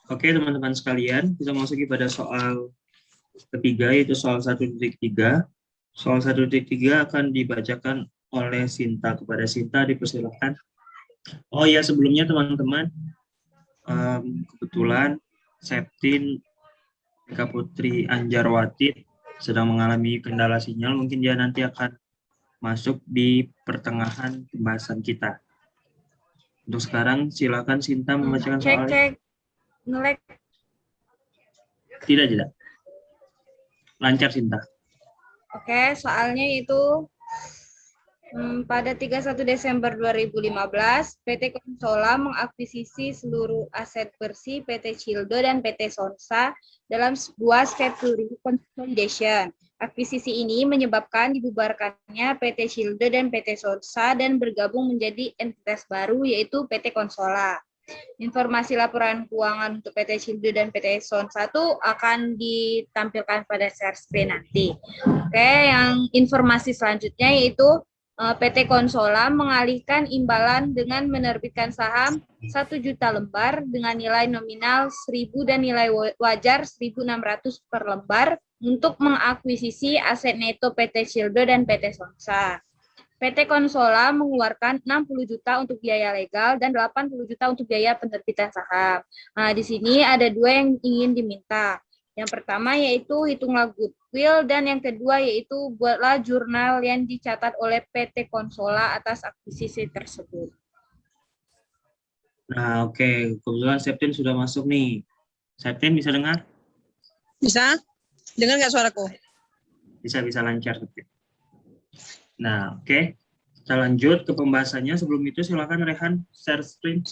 Oke, teman-teman sekalian, kita masuki pada soal ketiga, yaitu soal 1.3. Soal 1.3 akan dibacakan oleh Sinta. Kepada Sinta, dipersilakan. Oh ya, sebelumnya teman-teman, kebetulan Septin Eka Putri Anjarwati sedang mengalami kendala sinyal. Mungkin dia nanti akan masuk di pertengahan pembahasan kita. Untuk sekarang, silakan Sinta membacakan soalnya. Cek, ngelek. Tidak. Lancar, Sinta. Oke, soalnya itu pada 31 Desember 2015, PT Konsola mengakuisisi seluruh aset bersih PT Cildo dan PT Sonsa dalam sebuah statutory consolidation. Akuisisi ini menyebabkan dibubarkannya PT Cildo dan PT Sonsa dan bergabung menjadi entitas baru yaitu PT Konsola. Informasi laporan keuangan untuk PT Cildo dan PT Sonsa itu akan ditampilkan pada share screen nanti. Oke, yang informasi selanjutnya yaitu PT Konsola mengalihkan imbalan dengan menerbitkan saham 1 juta lembar dengan nilai nominal 1.000 dan nilai wajar 1.600 per lembar untuk mengakuisisi aset neto PT Cildo dan PT Sonsa. PT Konsola mengeluarkan 60 juta untuk biaya legal dan 80 juta untuk biaya penerbitan saham. Nah, di sini ada dua yang ingin diminta. Yang pertama yaitu hitunglah goodwill dan yang kedua yaitu buatlah jurnal yang dicatat oleh PT Konsola atas akuisisi tersebut. Nah, oke. Kebetulan Septin sudah masuk nih. Septin bisa dengar? Bisa? Dengar nggak suaraku? Bisa lancar. Nah, oke. Kita lanjut ke pembahasannya. Sebelum itu silakan Rehan share screen.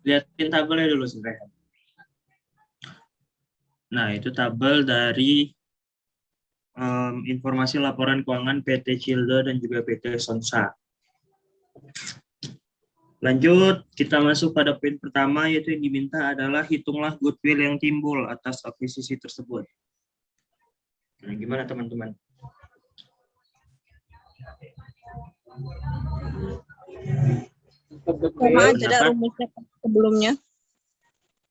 Lihatin tabelnya dulu sih, Rehan. Nah, itu tabel dari informasi laporan keuangan PT Cildo dan juga PT Sonsa. Lanjut, kita masuk pada poin pertama, yaitu yang diminta adalah hitunglah goodwill yang timbul atas akuisisi tersebut. Nah, gimana teman-teman? Sama aja ada rumusnya sebelumnya.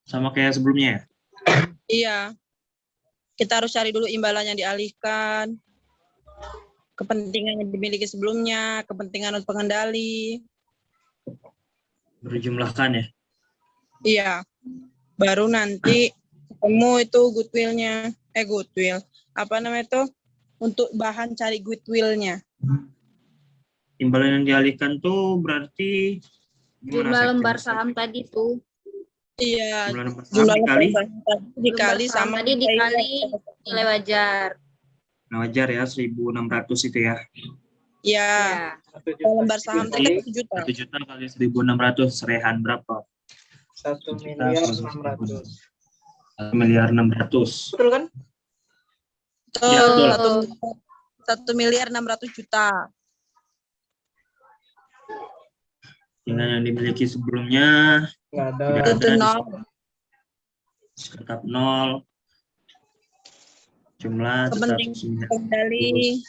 Sama kayak sebelumnya ya? Iya. Kita harus cari dulu imbalan yang dialihkan, kepentingan yang dimiliki sebelumnya, kepentingan untuk pengendali. Berjumlahkan ya? Iya. Baru nanti ketemu itu goodwill-nya. Goodwill. Apa namanya itu? Untuk bahan cari goodwill-nya. Imbalan yang dialihkan tuh berarti Jumlah lembar saham tadi tuh. Iya. Jumlah lembar saham dikali sama tadi dikali nilai wajar. Nilai wajar ya, 1.600 itu ya. Iya. Lembar saham tadi 1 juta. 1 juta kali 1.600, Rehan berapa? 1.600.000. 1.600.000. Betul kan? Ya, betul. 1.600.000.000. Dengan yang dimiliki sebelumnya nggak ada. Tidak ada. Nol. Tetap 0. Jumlah tetap 9. Kendali.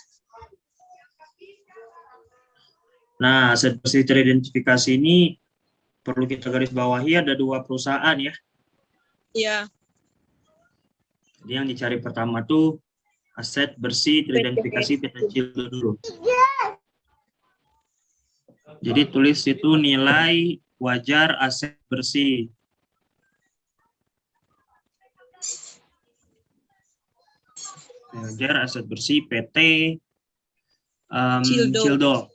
Nah, aset bersih teridentifikasi ini perlu kita garis bawahi, ada 2 perusahaan ya. Iya. Jadi yang dicari pertama tuh aset bersih teridentifikasi PT Cildo dulu. Jadi tulis itu nilai wajar aset bersih. Wajar aset bersih PT Cildo.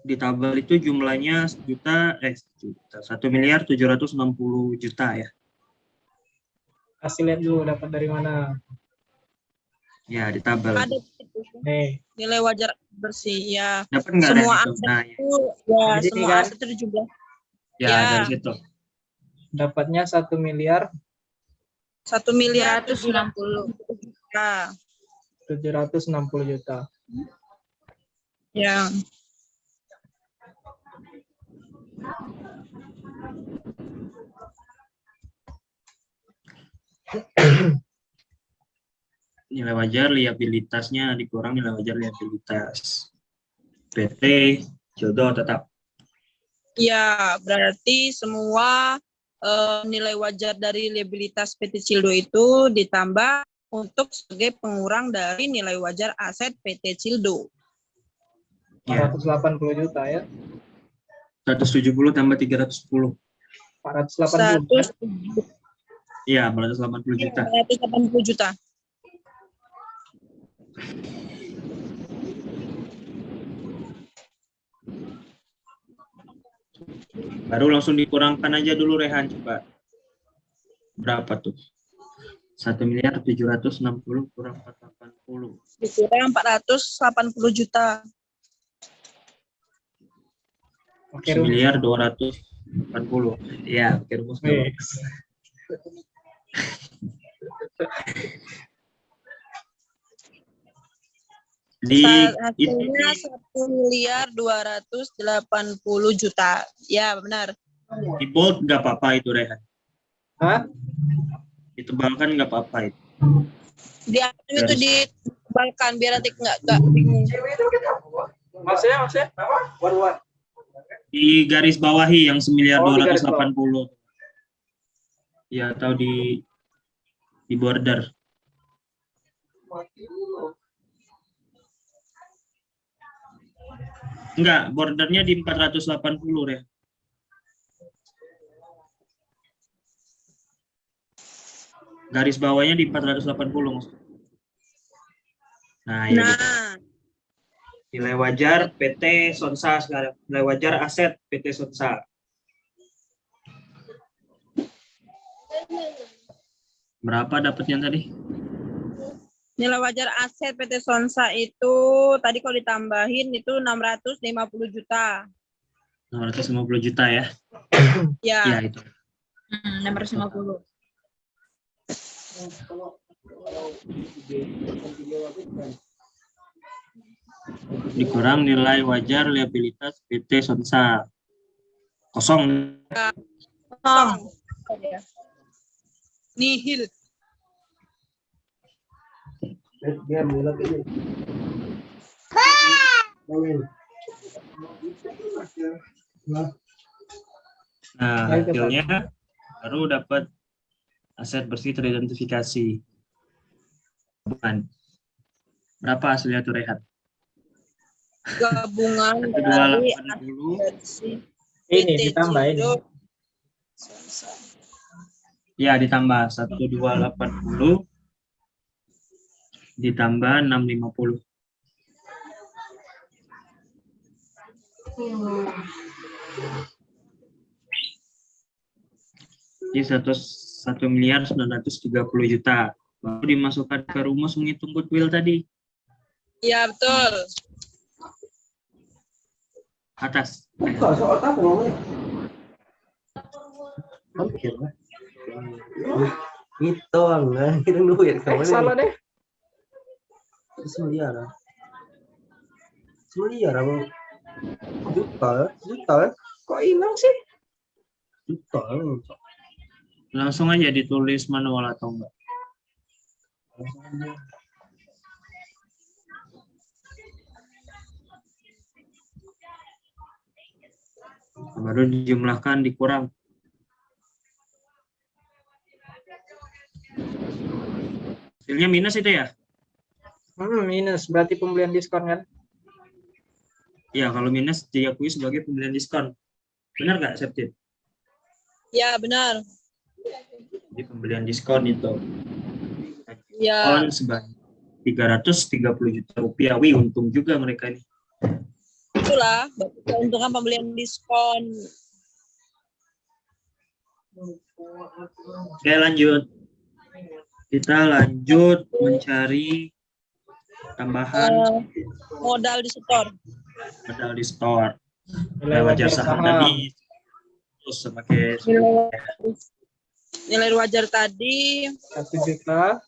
Di tabel itu jumlahnya 1.760.000.000 ya. Kasih lihat dulu dapat dari mana. Ya, di tabel. Ada Nih. Nilai wajar bersih ya. Dapat nggak semua dari aset nah, itu ya, jadi semua kan? aset itu juga. Ya, dari situ. Dapatnya 1 miliar. 1.760.000.000. 760 juta. Ya. nilai wajar liabilitasnya dikurang nilai wajar liabilitas. PT Cildo tetap. Ya, berarti semua nilai wajar dari liabilitas PT Cildo itu ditambah untuk sebagai pengurang dari nilai wajar aset PT Cildo. Ya, 480 juta ya. 170 tambah 310. 480. 180 Iya, 480 juta. juta. Baru langsung dikurangkan aja dulu Rehan, coba. Berapa tuh? 1.760 kurang 480. Dikurang 480 juta. Oke, rumus. 1.280. Ya, oke rumus dulu. Wih. Di itu Hasilnya 1.280 juta. Ya, benar. di bold nggak apa-apa itu Rehan. Hah? Ditebalkan nggak apa-apa itu. Di atas itu ditebalkan biar nanti nggak bingung. Maksudnya? Di garis bawahi yang 1.280. Oh, di garis bawah. Ya, atau di border. Enggak, bordernya di 480 ya. Garis bawahnya di 480 maksudnya. Nah, ya gitu. Nah, Nilai wajar PT Sonsa sekarang. Nilai wajar aset PT Sonsa. Berapa dapatnya tadi? nilai wajar aset PT Sonsa itu tadi kalau ditambahin itu 650 juta. 650 juta ya. Ya, Ya, itu. 650. Dikurang nilai wajar liabilitas PT Sonsa. Kosong. Nihil. Nah, hasilnya baru dapat aset bersih teridentifikasi. Bukan. Berapa hasilnya tuh Rehat? Gabungan dari 280. bersih Ini PT ditambahin. Cildo Sonsa. Ya, ditambah 1.280 ditambah 650. Jadi 1.930 juta. Baru dimasukkan ke rumus menghitung goodwill tadi. Ya, betul. Atas. Hampir lah. Itu lah, hitung duit kamu Salah deh. Semiliar. Semiliar abang. Juta. Kok hilang sih? Juta. Langsung aja ditulis manual atau enggak. Baru dijumlahkan dikurang. Hasilnya minus itu ya? Minus. Berarti pembelian diskon kan? Ya, kalau minus diakui sebagai pembelian diskon. Benar nggak, Septin? Ya, benar. Jadi pembelian diskon itu. Ya, Diskon sebanyak 330 juta rupiah. Wih, untung juga mereka ini. itulah keuntungan pembelian diskon. Oke, lanjut. Kita lanjut mencari tambahan Modal di store. modal di store. Nilai wajar saham tadi terus sebagai Nilai wajar tadi 1 juta.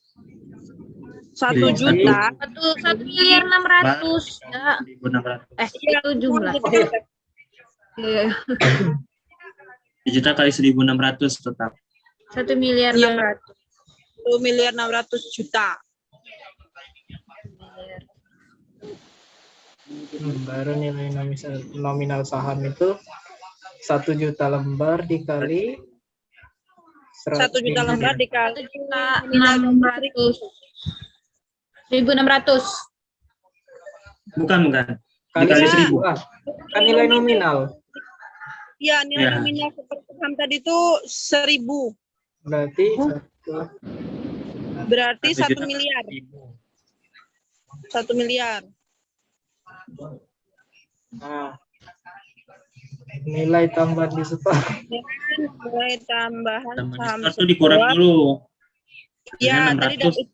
1 juta. 1.600.000 ya. 1.600. Itu jumlah. Iya. 1 juta kali 1.600 tetap. 1.600.000. 1.600.000 juta. Baru nilai nominal saham itu 1 juta lembar dikali 1 juta lembar dikali 1.600.000. 1.600. Bukan. kali Dikali 1.000. 1.000. Kan nilai nominal. ya nilai Ya. nominal seperti saham tadi itu 1.000. Berarti Berarti 1 1.000.000. miliar. 1 miliar. nah, nilai tambahan di setor. Nilai tambahan Tambah saham diskor tuh dikurang setor. dulu. Ya, Dengan tadi 600.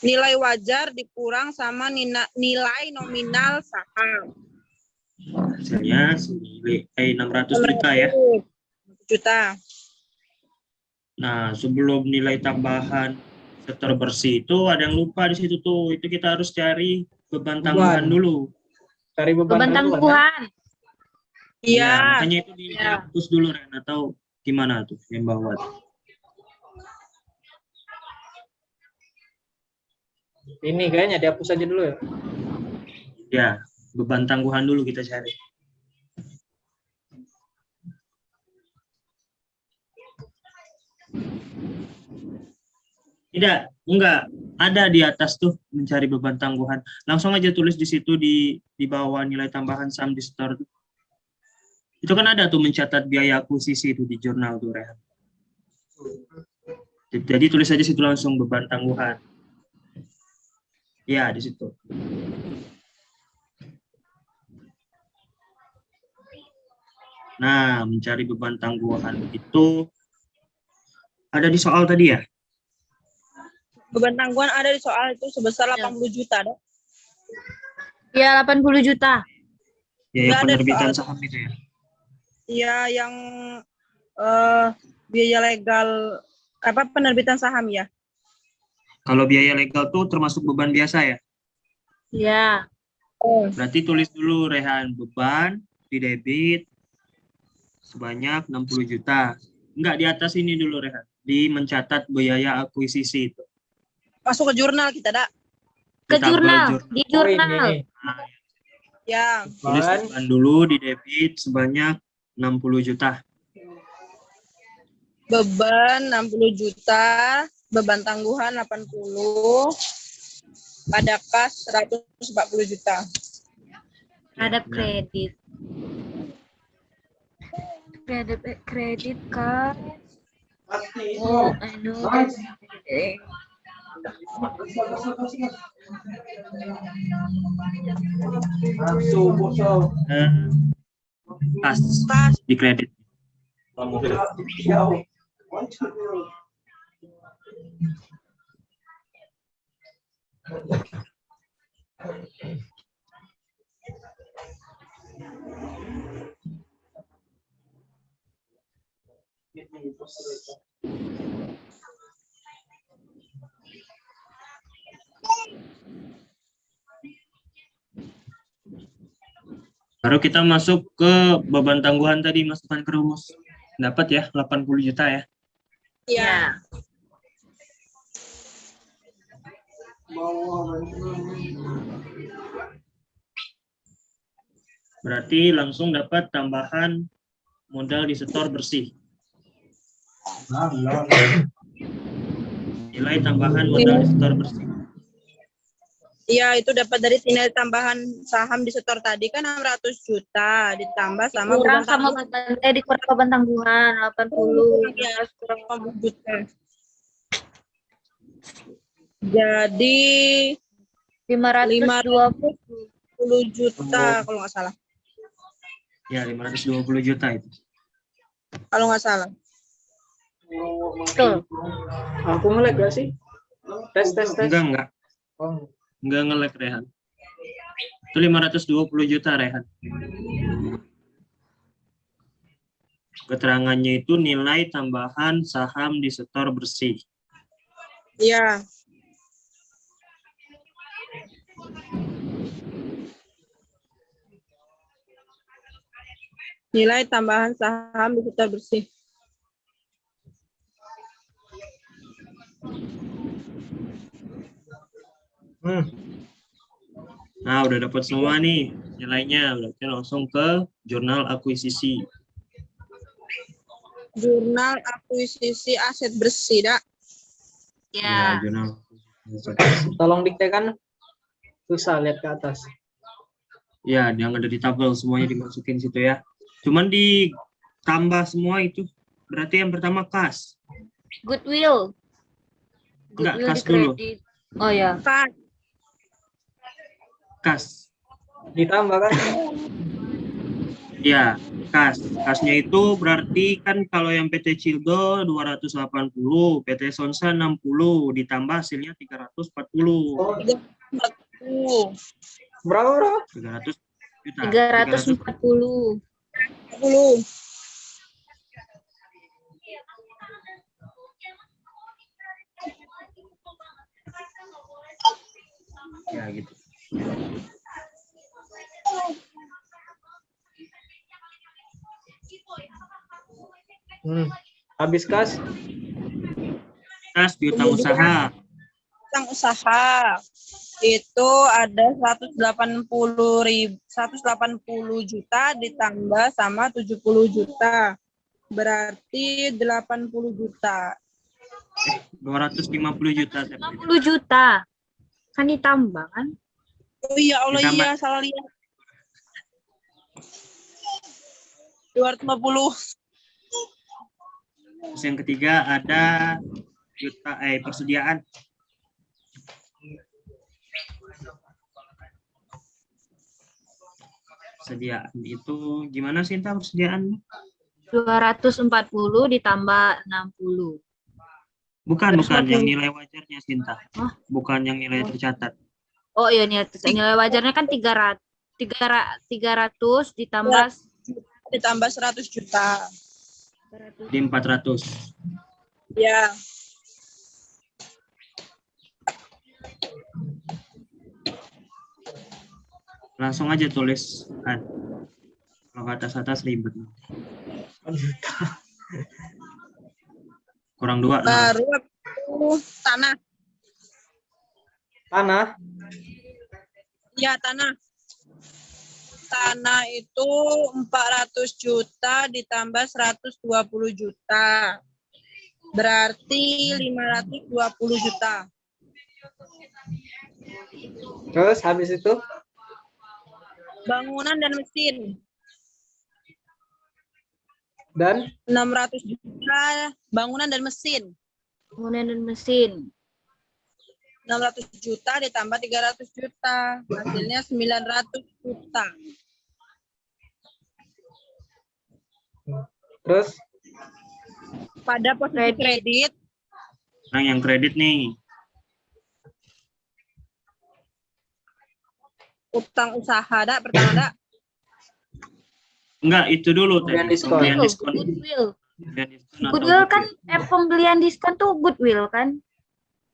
nilai wajar dikurang sama nilai nominal saham. Hasilnya 600 juta ya. Juta. Nah, sebelum nilai tambahan setor bersih itu ada yang lupa di situ tuh. Itu kita harus cari beban tangguhan dulu. Cari beban Beban tangguhan. tangguhan. Iya. Makanya itu dihapus dulu Ren, atau gimana tuh yang bawah tuh. Ini kayaknya dihapus aja dulu ya. Ya, beban tangguhan dulu kita cari. Tidak, enggak. Ada di atas tuh mencari beban tangguhan. Langsung aja tulis di situ di bawah nilai tambahan saham di store tuh. Itu kan ada tuh mencatat biaya akuisisi itu di jurnal tuh Rehan. Jadi tulis aja situ langsung beban tangguhan. Ya, di situ. Nah, mencari beban tangguhan itu ada di soal tadi ya? Beban tangguhan ada di soal itu sebesar 80 juta. Dok. Ya, 80 juta. Ya, yang Nggak ada penerbitan soal. saham itu ya. Iya, yang biaya legal penerbitan saham ya. Kalau biaya legal tuh termasuk beban biasa ya? Ya. Berarti tulis dulu Rehan, beban di debit sebanyak 60 juta. Enggak, di atas ini dulu Rehan. Di mencatat biaya akuisisi itu. Masuk ke jurnal kita, Dak. Ke Di tabel jurnal. Di Oh, jurnal. ini. Ya. Tulis beban dulu di debit sebanyak 60 juta. Beban 60 juta, beban tangguhan 80, pada kas 140 juta. Terhadap kredit. Kredit card. Oh, I know that. Kas di kredit. Baru kita masuk ke beban tangguhan tadi, masukkan ke rumus. Dapat ya, 80 juta ya. Iya. Berarti langsung dapat tambahan modal di setor bersih. Nilai tambahan modal di setor bersih. Iya, itu dapat dari nilai tambahan saham di setor tadi kan 600 juta ditambah sama Kurang beban sama tangguhan. beban, dikurang beban tangguhan 80. Ya, kurang 80 juta. Jadi 520 juta kalau nggak salah. Ya, 520 juta itu. Kalau nggak salah. Betul. Aku nge-lag gak sih? Tes. Enggak. Oh. Enggak nge-lag Rehan. Itu 520 juta Rehan. Keterangannya itu nilai tambahan saham di setor bersih. Iya. Nilai tambahan saham di setor bersih. Nah, udah dapat semua nih nilainya. Berarti langsung ke jurnal akuisisi. Jurnal akuisisi aset bersih, Dak. Ya, Ya. jurnal akuisisi. Tolong diktekan. Susah lihat ke atas. Ya, yang ada di tabel semuanya dimasukin situ ya. Cuman ditambah semua itu. Berarti yang pertama kas. Goodwill. Enggak, Goodwill kas di dulu. kredit. Oh ya. Kan, Kas. Ditambah kan? Ya, kas. Kasnya itu berarti kan kalau yang PT Cildo 280, PT Sonsa 60, ditambah hasilnya 340. Oh, 40. berapa? 300 juta. 340. 40. Ya, gitu. Habis kas? Kas piutang usaha. Tentang usaha itu ada 180 juta ditambah sama 70 juta. Berarti 80 juta. 250 juta. 50 juta. Kan ditambah kan? Oh iya Allah, Ditambah. iya salah lihat. 250. Terus yang ketiga ada persediaan. Persediaan itu gimana sih Sinta persediaan? 240 ditambah 60. Bukan yang nilai wajarnya Sinta. Hah? Bukan yang nilai tercatat. Oh iya nih, nilai wajarnya kan 300 ditambah Ditambah 100 juta. Di 400. Ya. Langsung aja tulis. Kalau atas ribet. Kurang 2. Baru tanah. Tanah? Ya, tanah. Tanah itu 400 juta ditambah 120 juta. Berarti 520 juta. Terus habis itu? Bangunan dan mesin. Dan? 600 juta bangunan dan mesin. bangunan dan mesin. 600 juta ditambah 300 juta. Hasilnya 900 juta. Terus? Pada posisi kredit. Nah, yang kredit nih. Utang usaha, pertama. Enggak, itu dulu Pembelian tadi. diskon. Pembelian diskon. Goodwill. Pembelian diskon atau Goodwill kan goodwill. pembelian diskon tuh goodwill kan?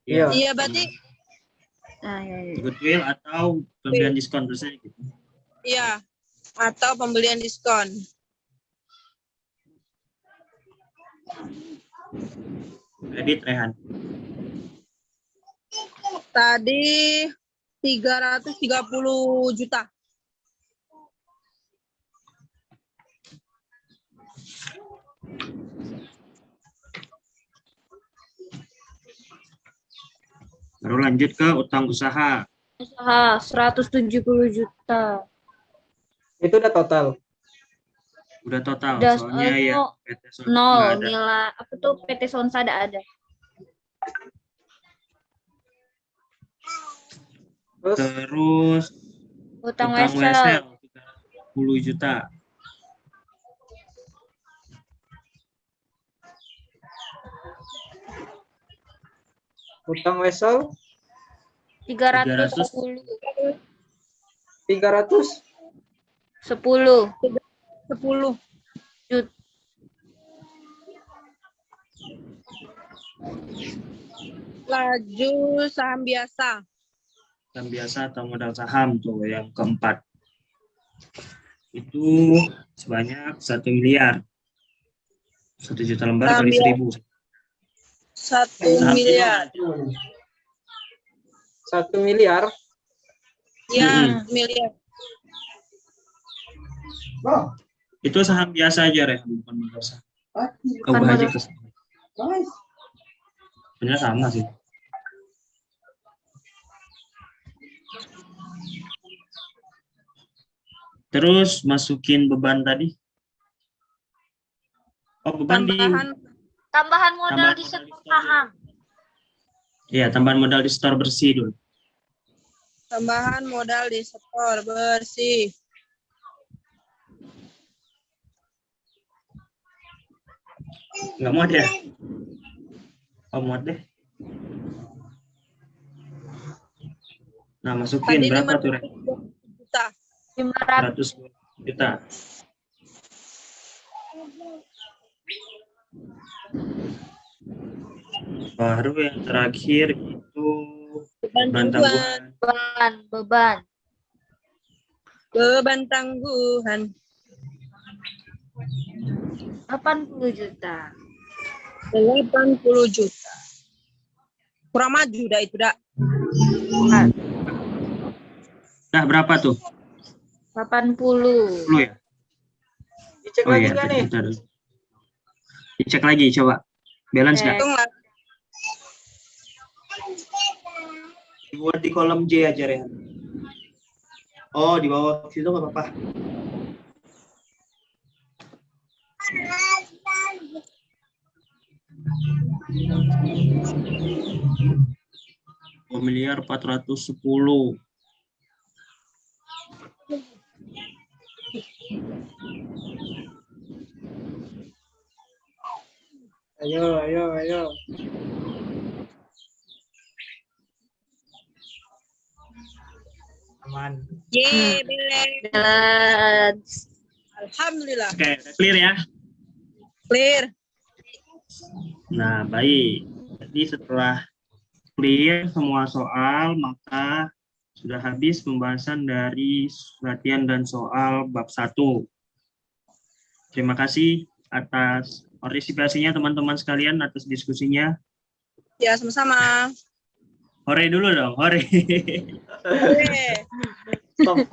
Iya. Iya, berarti Nah, ya. Goodwill atau pembelian diskon terusnya gitu. iya. Atau pembelian diskon. Kredit Rehan. Tadi 330 juta. Baru lanjut ke utang usaha. Usaha 170 juta. Itu udah total. Udah total. Udah, Soalnya ya PT Sonsa nggak Nol ada. nilai apa tuh PT Sonsa ada. Terus? Terus Utang utang wesel wesel 10 juta. Utang wesel 310. 300. 10 10. juta. Laju saham biasa. Yang biasa atau modal saham tuh yang keempat. Itu sebanyak 1 miliar. 1 juta lembar Saham kali biasa. 1000. 1 miliar. 1 miliar. Ya, miliar. Itu saham biasa aja, Reh, bukan modal saham. Bukan Ubah aja modal. ke saham. Sebenarnya sama sih. Terus masukin beban tadi. Oh, beban Tambahan modal di sektor saham. Iya, tambahan modal di store bersih dulu. tambahan modal di sektor bersih. Nggak muat ya? Oh, muat deh. Nah, masukin Tadi berapa tuh, Reh? 500 juta. 100 juta. Baru yang terakhir itu beban tanggungan. Beban tangguhan. 80 juta. 80 juta. Kurang maju dah itu, dah. Nah, berapa tuh? 80. 10 ya? Dicek Oh lagi iya, nggak nih? bentar. Dicek lagi, coba. Balance nggak? Hitung lah. Dibuat di kolom J aja, Rehan. Oh, di bawah situ nggak apa-apa. $2.410.000.000. Ayo. Aman. Yeay, belek. Balance. Alhamdulillah. Oke, udah clear ya? Clear. Nah, baik. Jadi setelah clear semua soal, maka sudah habis pembahasan dari latihan dan soal bab 1. Terima kasih atas partisipasinya teman-teman sekalian, atas diskusinya. Ya, sama-sama. Hore dulu dong, hore. Yeay. Stop.